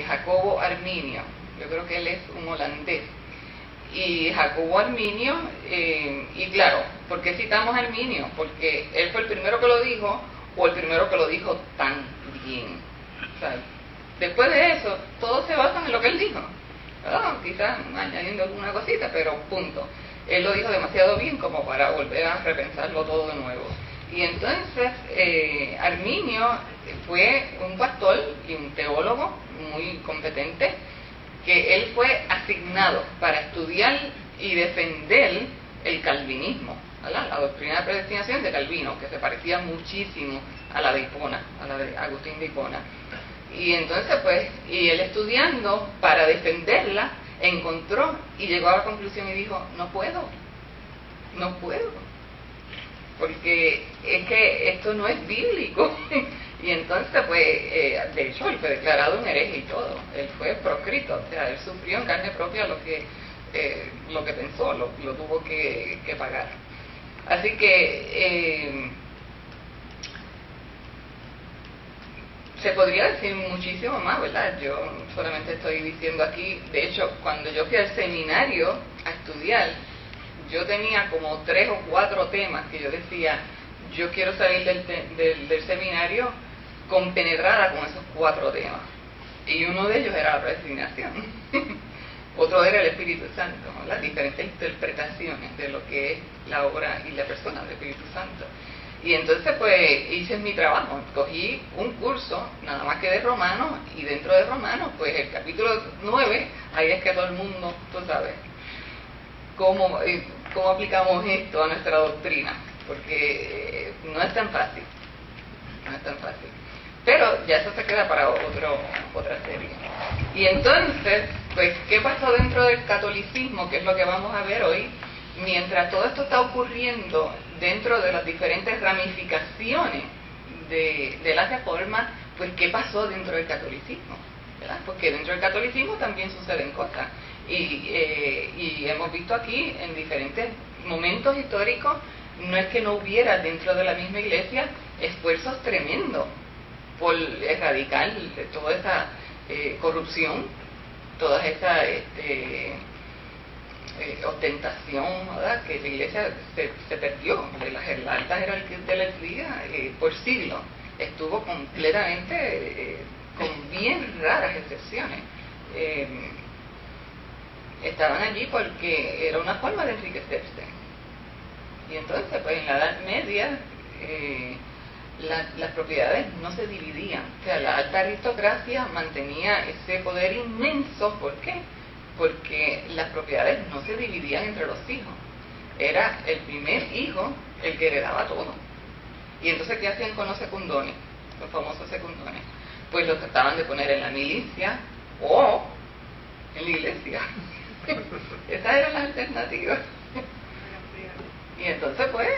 Jacobo Arminio. Yo creo que él es un holandés. Y Jacobo Arminio, y claro, ¿por qué citamos a Arminio? Porque él fue el primero que lo dijo, o el primero que lo dijo tan bien. O sea, después de eso, todos se basan en lo que él dijo. Quizás añadiendo alguna cosita, pero punto. Él lo dijo demasiado bien como para volver a repensarlo todo de nuevo. Y entonces Arminio fue un pastor y un teólogo muy competente, que él fue asignado para estudiar y defender el calvinismo, ¿verdad? La doctrina de predestinación de Calvino, que se parecía muchísimo a la de Hipona, a la de Agustín de Hipona. Y entonces pues, y él estudiando para defenderla, encontró y llegó a la conclusión y dijo, no puedo, porque es que esto no es bíblico. Y entonces pues, de hecho él fue declarado un hereje y todo, él fue proscrito, o sea, él sufrió en carne propia lo que pensó, lo tuvo que pagar. Así que se podría decir muchísimo más, ¿verdad? Yo solamente estoy diciendo aquí, de hecho, cuando yo fui al seminario a estudiar, yo tenía como 3 o 4 temas que yo decía, yo quiero salir del seminario compenetrada con esos 4 temas. Y uno de ellos era la predestinación. Otro era el Espíritu Santo, ¿no? Las diferentes interpretaciones de lo que es la obra y la persona del Espíritu Santo. Y entonces pues hice mi trabajo, cogí un curso nada más que de Romanos, y dentro de Romanos pues el capítulo 9, ahí es que todo el mundo, tú sabes, cómo aplicamos esto a nuestra doctrina, porque no es tan fácil, pero ya eso se queda para otra serie. Y entonces, pues, ¿qué pasó dentro del catolicismo? Que es lo que vamos a ver hoy. Mientras todo esto está ocurriendo dentro de las diferentes ramificaciones de la Reforma, pues ¿qué pasó dentro del catolicismo? ¿Verdad? Porque dentro del catolicismo también suceden cosas. Y hemos visto aquí en diferentes momentos históricos, no es que no hubiera dentro de la misma iglesia esfuerzos tremendos por erradicar toda esa corrupción, toda esa ostentación, ¿verdad? Que la iglesia se perdió de las altas jerarquías de la iglesia por siglos. Estuvo completamente con bien raras excepciones. Estaban allí porque era una forma de enriquecerse. Y entonces, pues en la Edad Media, las propiedades no se dividían. O sea, la alta aristocracia mantenía ese poder inmenso. ¿Por qué? Porque las propiedades no se dividían entre los hijos. Era el primer hijo el que heredaba todo. Y entonces, ¿qué hacían con los secundones? Los famosos secundones. Pues los trataban de poner en la milicia o en la iglesia. Esas eran las alternativas. Y entonces, pues,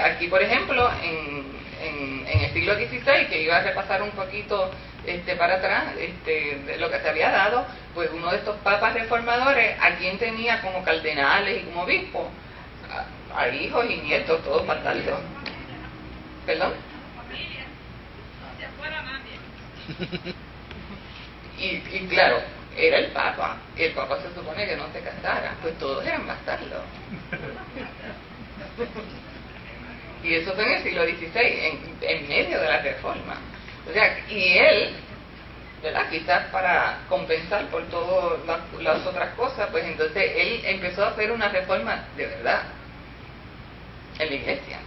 aquí, por ejemplo, en el siglo XVI, que iba a repasar un poquito para atrás de lo que se había dado, pues uno de estos papas reformadores, ¿a quién tenía como cardenales y como obispos? A hijos y nietos, todos bastardos. ¿Perdón? Y claro, era el papa se supone que no se casara, pues todos eran bastardos. Y eso fue en el siglo XVI, en medio de la Reforma. O sea, y él, ¿verdad? Quizás para compensar por todas las otras cosas, pues entonces él empezó a hacer una reforma de verdad en la iglesia.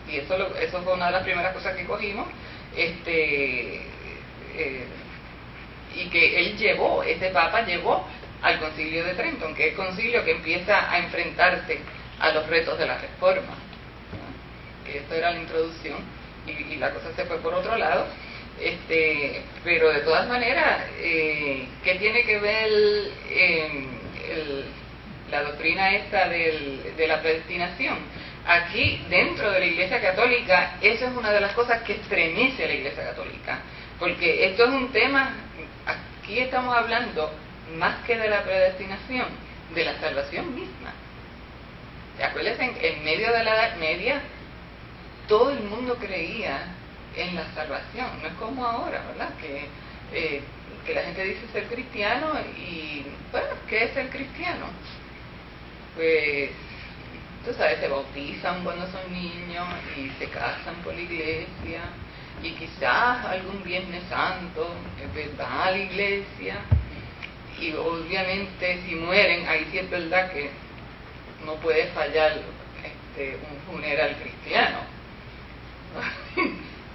Y eso fue una de las primeras cosas que cogimos. Y que ese papa llevó al concilio de Trento, que es el concilio que empieza a enfrentarse a los retos de la Reforma. Que esto era la introducción, y la cosa se fue por otro lado. Pero de todas maneras, ¿qué tiene que ver la doctrina esta de la predestinación? Aquí, dentro de la Iglesia Católica, eso es una de las cosas que estremece a la Iglesia Católica, porque esto es un tema, aquí estamos hablando más que de la predestinación, de la salvación misma. Acuérdense, en medio de la Edad Media, todo el mundo creía en la salvación, no es como ahora, ¿verdad? Que que la gente dice ser cristiano y, bueno, ¿qué es ser cristiano? Pues, tú sabes, se bautizan cuando son niños y se casan por la iglesia y quizás algún Viernes Santo van a la iglesia y obviamente si mueren, ahí sí es verdad que no puede fallar un funeral cristiano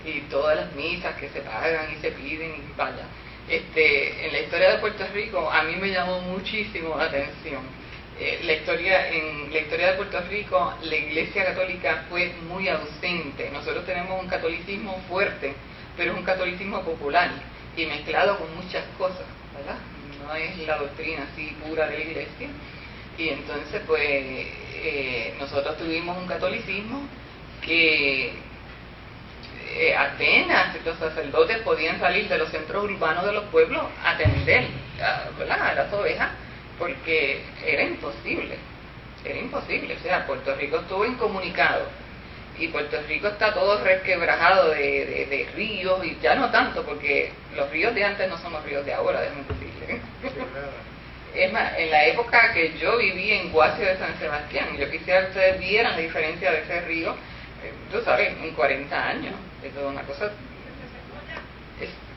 y todas las misas que se pagan y se piden y vaya. En la historia de Puerto Rico a mí me llamó muchísimo la atención. En la historia de Puerto Rico la Iglesia Católica fue muy ausente. Nosotros tenemos un catolicismo fuerte, pero es un catolicismo popular y mezclado con muchas cosas, ¿verdad? No es la doctrina así pura de la Iglesia. Y entonces pues nosotros tuvimos un catolicismo que apenas los sacerdotes podían salir de los centros urbanos de los pueblos a atender a las ovejas, porque era imposible, o sea, Puerto Rico estuvo incomunicado, y Puerto Rico está todo resquebrajado de ríos, y ya no tanto, porque los ríos de antes no son los ríos de ahora, déjame decirle. Es más, en la época que yo viví en Guasio de San Sebastián, yo quisiera que ustedes vieran la diferencia de ese río, tú sabes, en 40 años, eso es una cosa,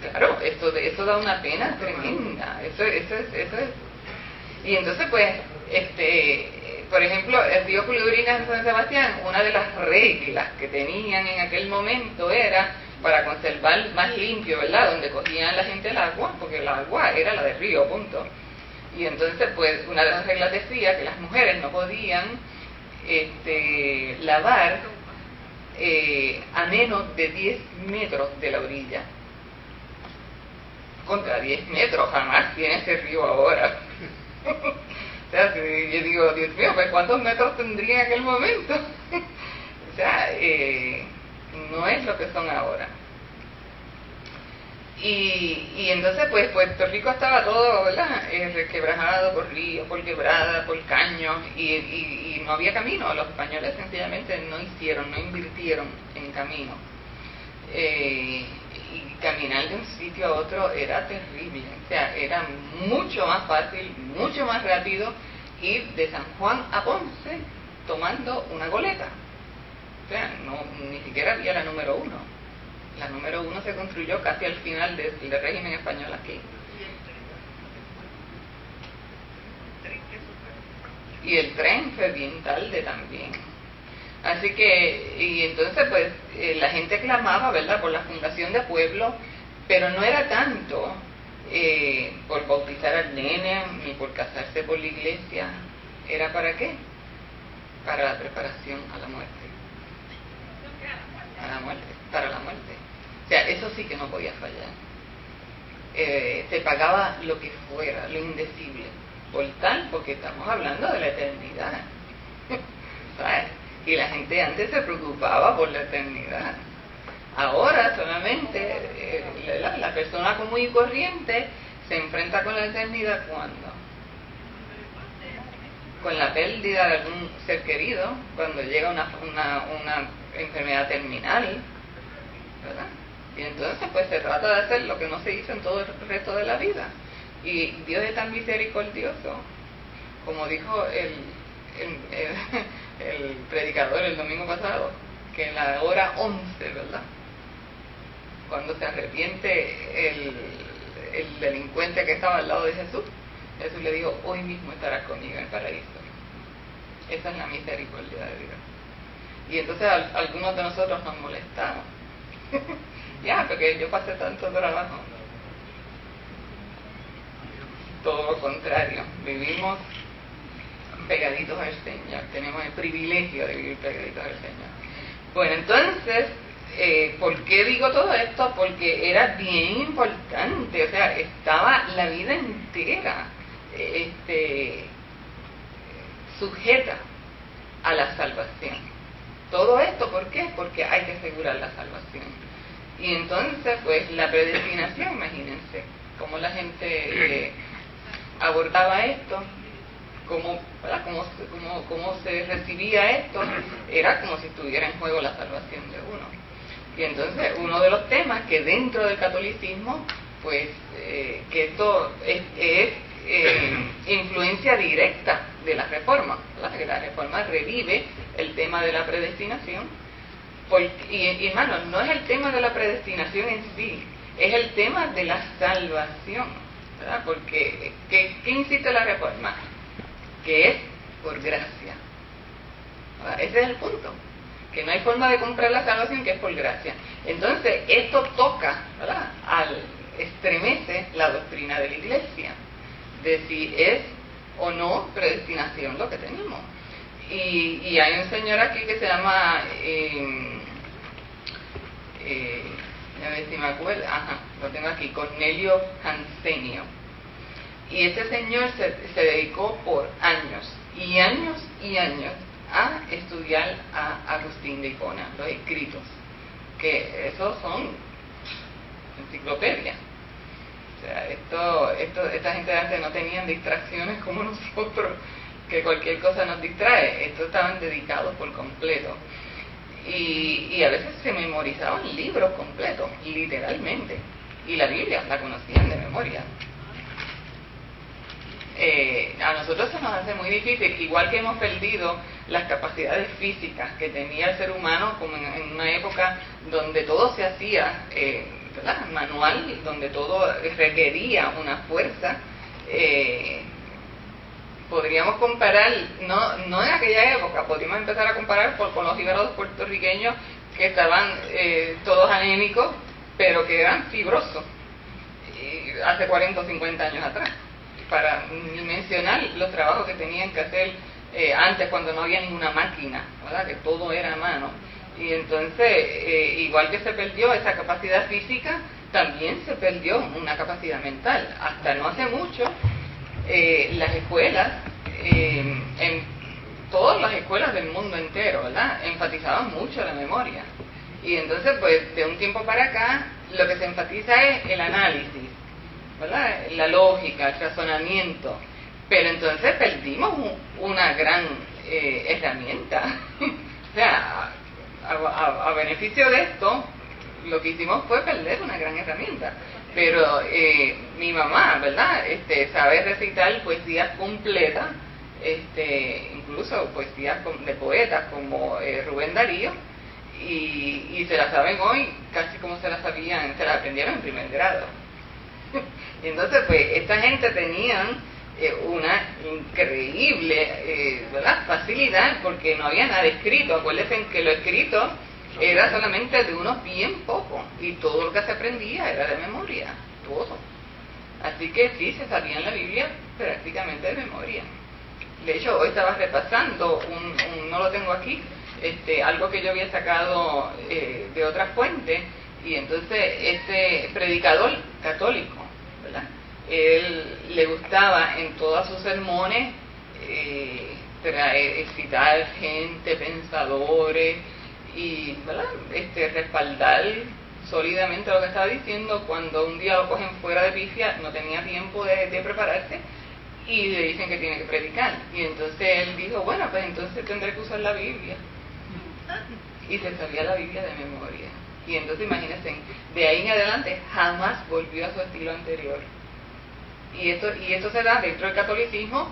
claro, eso da una pena tremenda, eso es. Y entonces pues, por ejemplo, el río Culebrín en San Sebastián, una de las reglas que tenían en aquel momento era para conservar más limpio, ¿verdad?, donde cogían la gente el agua, porque el agua era la del río, punto. Y entonces pues una de las reglas decía que las mujeres no podían lavar a menos de 10 metros de la orilla. Contra 10 metros jamás tiene ese río ahora. O sea, yo digo, Dios mío, pues ¿cuántos metros tendría en aquel momento? O sea, no es lo que son ahora. Y entonces pues Puerto Rico estaba todo, ¿verdad?, resquebrajado por ríos, por quebradas, por caños, y no había camino. Los españoles sencillamente no invirtieron en camino. Y caminar de un sitio a otro era terrible, o sea, era mucho más fácil, mucho más rápido ir de San Juan a Ponce tomando una goleta. O sea, ni siquiera había la número 1. La número 1 se construyó casi al final del régimen español aquí. Y el tren fue bien tarde también. Así que, y entonces pues la gente clamaba, ¿verdad?, por la fundación de pueblos, pero no era tanto por bautizar al nene, ni por casarse por la iglesia. ¿Era para qué? Para la preparación a la muerte. Para la muerte. O sea, eso sí que no podía fallar. Se pagaba lo que fuera, lo indecible, por tal, porque estamos hablando de la eternidad. ¿Sabes? Y la gente antes se preocupaba por la eternidad. Ahora solamente la persona común y corriente se enfrenta con la eternidad ¿cuándo? Con la pérdida de algún ser querido, cuando llega una enfermedad terminal, ¿verdad? Y entonces pues se trata de hacer lo que no se hizo en todo el resto de la vida. Y Dios es tan misericordioso, como dijo el predicador el domingo pasado, que en la hora 11, ¿verdad?, cuando se arrepiente el delincuente que estaba al lado de Jesús, Jesús le dijo, hoy mismo estarás conmigo en el paraíso. Esa es la misericordia de Dios. Y entonces algunos de nosotros nos molestamos. Ya, porque yo pasé tanto trabajo. Todo lo contrario, vivimos pegaditos al Señor, tenemos el privilegio de vivir pegaditos al Señor. Bueno, entonces, ¿por qué digo todo esto? Porque era bien importante, o sea, estaba la vida entera sujeta a la salvación. Todo esto, ¿por qué? Porque hay que asegurar la salvación. Y entonces, pues, la predestinación, imagínense, cómo la gente abordaba esto, cómo se recibía esto, era como si estuviera en juego la salvación de uno. Y entonces, uno de los temas que dentro del catolicismo pues que esto es influencia directa de la reforma, ¿verdad? Que la reforma revive el tema de la predestinación. Y hermano, no es el tema de la predestinación en sí, es el tema de la salvación, ¿verdad? Porque ¿qué incita la reforma? Que es por gracia, ¿verdad? Ese es el punto, que no hay forma de comprar la salvación, que es por gracia. Entonces esto toca, ¿verdad?, estremece la doctrina de la Iglesia, de si es o no predestinación lo que tenemos. Y hay un señor aquí que se llama a ver si me acuerdo, lo tengo aquí, Cornelio Jansenio, y ese señor se dedicó por años y años y años a estudiar a Agustín de Hipona, los escritos, que esos son enciclopedia. O sea, esta gente de antes no tenían distracciones como nosotros, que cualquier cosa nos distrae. Estos estaban dedicados por completo. Y a veces se memorizaban libros completos, literalmente. Y la Biblia la conocían de memoria. A nosotros se nos hace muy difícil, igual que hemos perdido las capacidades físicas que tenía el ser humano, como en una época donde todo se hacía ¿verdad?, manual, donde todo requería una fuerza. Podríamos comparar, no en aquella época, podríamos empezar a comparar con los íbaros puertorriqueños que estaban todos anémicos, pero que eran fibrosos, hace 40 o 50 años atrás, para ni mencionar los trabajos que tenían que hacer antes, cuando no había ninguna máquina, ¿verdad?, que todo era a mano. Y entonces, igual que se perdió esa capacidad física, también se perdió una capacidad mental. Hasta no hace mucho, las escuelas, en todas las escuelas del mundo entero, ¿verdad?, enfatizaban mucho la memoria. Y entonces, pues, de un tiempo para acá, lo que se enfatiza es el análisis, ¿verdad?, la lógica, el razonamiento. Pero entonces perdimos una gran herramienta. O sea, a beneficio de esto, lo que hicimos fue perder una gran herramienta. Pero mi mamá, ¿verdad?, sabe recitar poesías completas, incluso poesías de poetas como Rubén Darío, y se las saben hoy casi como se las sabían, se las aprendieron en primer grado. Y entonces, pues, esta gente tenían una increíble ¿verdad?, facilidad, porque no había nada escrito. Acuérdense que lo escrito era solamente de unos bien pocos, y todo lo que se aprendía era de memoria, todo. Así que sí, se sabía en la Biblia prácticamente de memoria. De hecho, hoy estaba repasando, no lo tengo aquí, algo que yo había sacado de otra fuente, y entonces este predicador católico, ¿verdad?, él le gustaba en todos sus sermones citar gente, pensadores, y, ¿verdad?, respaldar sólidamente lo que estaba diciendo. Cuando un día lo cogen fuera de pifia, no tenía tiempo de prepararse, y le dicen que tiene que predicar. Y entonces él dijo, bueno, pues entonces tendré que usar la Biblia. Y se sabía la Biblia de memoria. Y entonces imagínense, de ahí en adelante jamás volvió a su estilo anterior. Y esto se da dentro del catolicismo,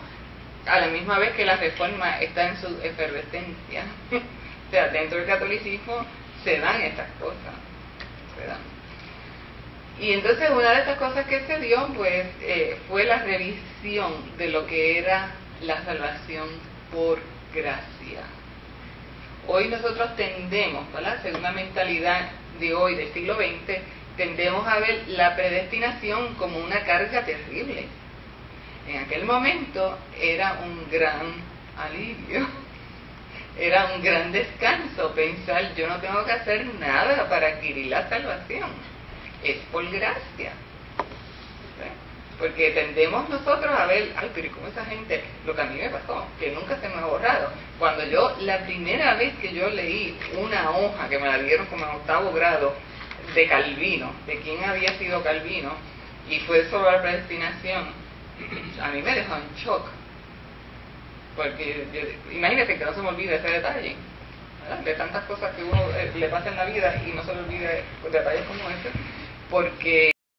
a la misma vez que la reforma está en su efervescencia. O sea, dentro del catolicismo se dan estas cosas, se dan. Y entonces una de estas cosas que se dio, pues, fue la revisión de lo que era la salvación por gracia. Hoy nosotros tendemos, ¿verdad?, según la mentalidad de hoy, del siglo XX, tendemos a ver la predestinación como una carga terrible. En aquel momento era un gran alivio, era un gran descanso pensar, yo no tengo que hacer nada para adquirir la salvación, es por gracia. Porque tendemos nosotros a ver, ay, pero como esa gente, lo que a mí me pasó, que nunca se me ha borrado. Cuando la primera vez que yo leí una hoja, que me la dieron como en 8º grado, de Calvino, de quién había sido Calvino, y fue sobre la predestinación, a mí me dejó en shock. Porque imagínate que no se me olvide ese detalle, ¿verdad?, de tantas cosas que uno le pasa en la vida y no se le olvide detalles como ese, porque